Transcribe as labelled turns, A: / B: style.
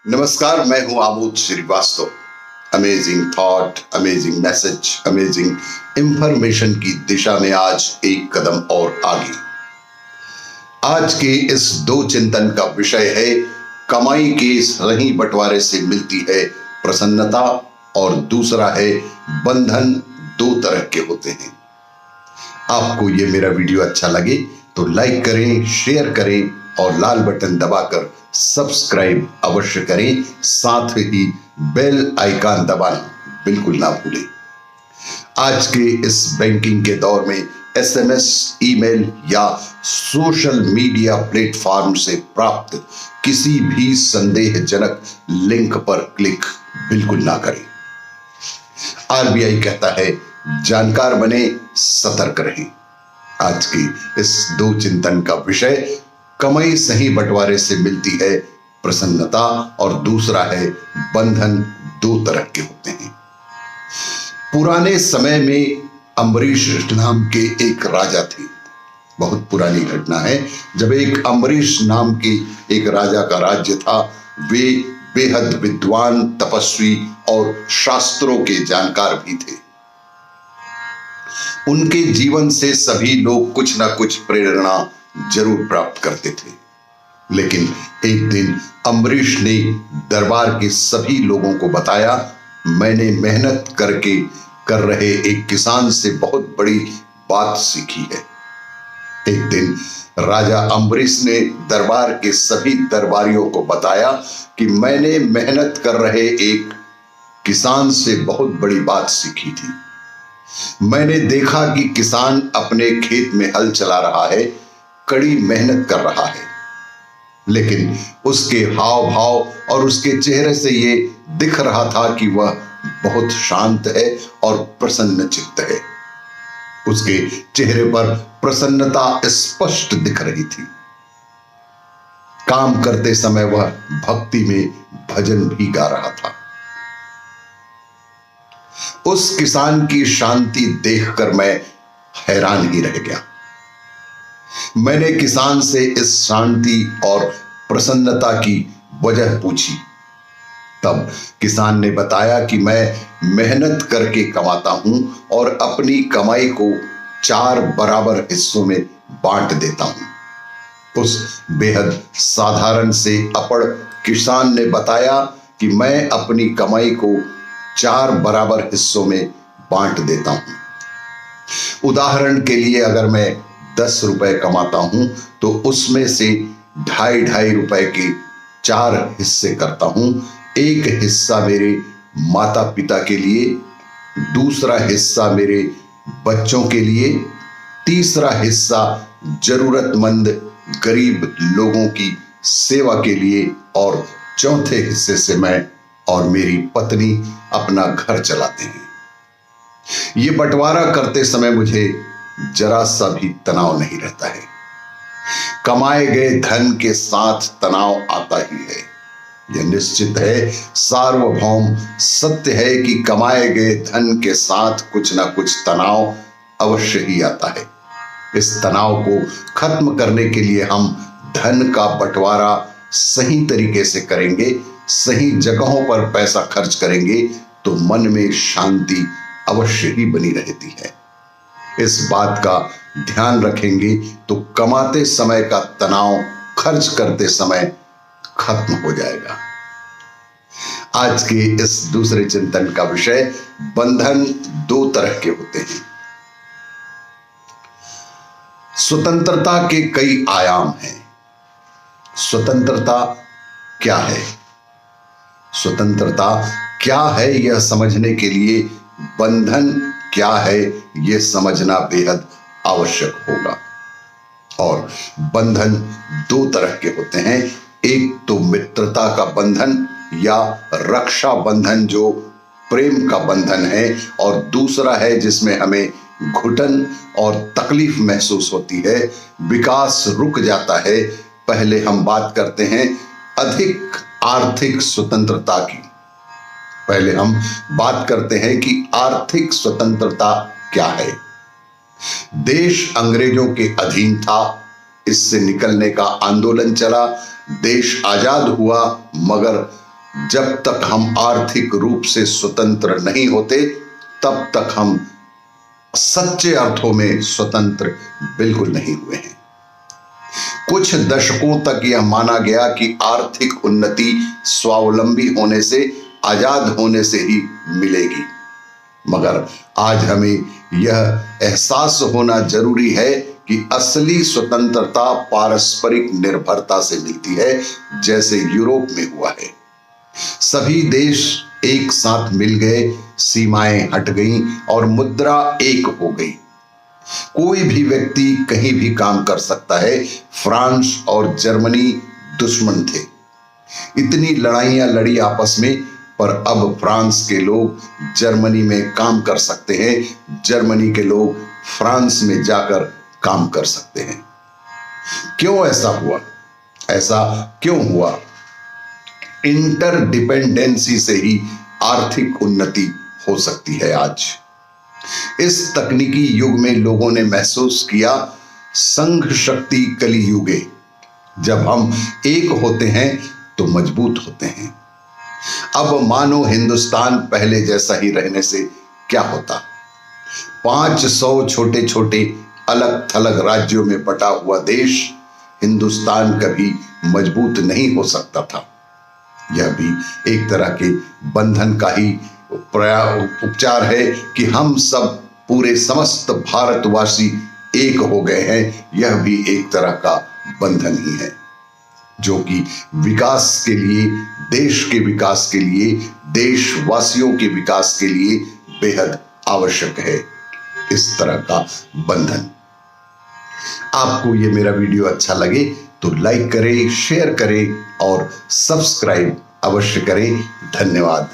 A: नमस्कार, मैं हूं Amod Shrivastava. Amazing thought, amazing message, amazing information की दिशा में आज एक कदम और आगे। आज के इस दो चिंतन का विषय है, कमाई के सही बंटवारे से मिलती है प्रसन्नता और दूसरा है बंधन। दो तरह के होते हैं। आपको ये मेरा वीडियो अच्छा लगे तो लाइक करें, शेयर करें और लाल बटन दबाकर सब्सक्राइब अवश्य करें। साथ ही बेल आइकन दबाना बिल्कुल ना भूलें। आज के इस बैंकिंग के दौर में एसएमएस, ईमेल या सोशल मीडिया प्लेटफॉर्म से प्राप्त किसी भी संदेहजनक लिंक पर क्लिक बिल्कुल ना करें। आरबीआई कहता है, जानकार बने, सतर्क रहें। आज की इस दो चिंतन का विषय, कमाई सही बंटवारे से मिलती है प्रसन्नता और दूसरा है बंधन। दो तरह के होते हैं। पुराने समय में अम्बरीश नाम के एक राजा थे। बहुत पुरानी घटना है, जब एक अम्बरीश नाम के एक राजा का राज्य था। वे बेहद विद्वान, तपस्वी और शास्त्रों के जानकार भी थे। उनके जीवन से सभी लोग कुछ ना कुछ प्रेरणा जरूर प्राप्त करते थे। लेकिन एक दिन अम्बरीश ने दरबार के सभी लोगों को बताया, मैंने मेहनत करके कर रहे एक किसान से बहुत बड़ी बात सीखी है। एक दिन राजा अम्बरीश ने दरबार के सभी दरबारियों को बताया कि मैंने मेहनत कर रहे एक किसान से बहुत बड़ी बात सीखी थी। मैंने देखा कि किसान अपने खेत में हल चला रहा है, कड़ी मेहनत कर रहा है, लेकिन उसके हाव भाव और उसके चेहरे से ये दिख रहा था कि वह बहुत शांत है और प्रसन्न चित्त है। उसके चेहरे पर प्रसन्नता स्पष्ट दिख रही थी। काम करते समय वह भक्ति में भजन भी गा रहा था। उस किसान की शांति देखकर मैं हैरान ही रह गया। मैंने किसान से इस शांति और प्रसन्नता की वजह पूछी। तब किसान ने बताया कि मैं मेहनत करके कमाता हूं और अपनी कमाई को 4 बराबर हिस्सों में बांट देता हूं। उस बेहद साधारण से अपढ़ किसान ने बताया कि मैं अपनी कमाई को 4 बराबर हिस्सों में बांट देता हूं। उदाहरण के लिए, अगर मैं 10 रुपए कमाता हूं तो उसमें से 2.5 रुपए के 4 हिस्से करता हूं। एक हिस्सा मेरे माता पिता के लिए, दूसरा हिस्सा मेरे बच्चों के लिए, तीसरा हिस्सा जरूरतमंद गरीब लोगों की सेवा के लिए और चौथे हिस्से से मैं और मेरी पत्नी अपना घर चलाते हैं। ये बंटवारा करते समय मुझे जरा सा भी तनाव नहीं रहता है। कमाए गए धन के साथ तनाव आता ही है, यह निश्चित है। सार्वभौम सत्य है कि कमाए गए धन के साथ कुछ ना कुछ तनाव अवश्य ही आता है। इस तनाव को खत्म करने के लिए हम धन का बंटवारा सही तरीके से करेंगे, सही जगहों पर पैसा खर्च करेंगे तो मन में शांति अवश्य ही बनी रहती है। इस बात का ध्यान रखेंगे तो कमाते समय का तनाव खर्च करते समय खत्म हो जाएगा। आज के इस दूसरे चिंतन का विषय, बंधन 2 तरह के होते हैं। स्वतंत्रता के कई आयाम हैं। स्वतंत्रता क्या है? स्वतंत्रता क्या है यह समझने के लिए बंधन क्या है यह समझना बेहद आवश्यक होगा। और बंधन 2 तरह के होते हैं। एक तो मित्रता का बंधन या रक्षा बंधन जो प्रेम का बंधन है, और दूसरा है जिसमें हमें घुटन और तकलीफ महसूस होती है, विकास रुक जाता है। पहले हम बात करते हैं अधिक आर्थिक स्वतंत्रता की। पहले हम बात करते हैं कि आर्थिक स्वतंत्रता क्या है। देश अंग्रेजों के अधीन था, इससे निकलने का आंदोलन चला। देश आजाद हुआ, मगर जब तक हम आर्थिक रूप से स्वतंत्र नहीं होते तब तक हम सच्चे अर्थों में स्वतंत्र बिल्कुल नहीं हुए हैं। कुछ दशकों तक यह माना गया कि आर्थिक उन्नति स्वावलंबी होने से, आजाद होने से ही मिलेगी, मगर आज हमें यह एहसास होना जरूरी है कि असली स्वतंत्रता पारस्परिक निर्भरता से मिलती है, जैसे यूरोप में हुआ है। सभी देश एक साथ मिल गए, सीमाएं हट गईं और मुद्रा एक हो गई। कोई भी व्यक्ति कहीं भी काम कर सकता है। फ्रांस और जर्मनी दुश्मन थे, इतनी लड़ाइयां लड़ी आपस में, पर अब फ्रांस के लोग जर्मनी में काम कर सकते हैं, जर्मनी के लोग फ्रांस में जाकर काम कर सकते हैं। क्यों ऐसा हुआ? ऐसा क्यों हुआ? इंटरडिपेंडेंसी से ही आर्थिक उन्नति हो सकती है। आज इस तकनीकी युग में लोगों ने महसूस किया, संघ शक्ति कली युगे। जब हम एक होते हैं तो मजबूत होते हैं। अब मानो हिंदुस्तान पहले जैसा ही रहने से क्या होता। 500 छोटे छोटे अलग थलग राज्यों में बटा हुआ देश हिंदुस्तान कभी मजबूत नहीं हो सकता था। यह भी एक तरह के बंधन का ही उपचार है कि हम सब पूरे समस्त भारतवासी एक हो गए हैं। यह भी एक तरह का बंधन ही है, जो कि विकास के लिए, देश के विकास के लिए, देशवासियों के विकास के लिए बेहद आवश्यक है, इस तरह का बंधन। आपको ये मेरा वीडियो अच्छा लगे तो लाइक करें, शेयर करें और सब्सक्राइब अवश्य करें। धन्यवाद।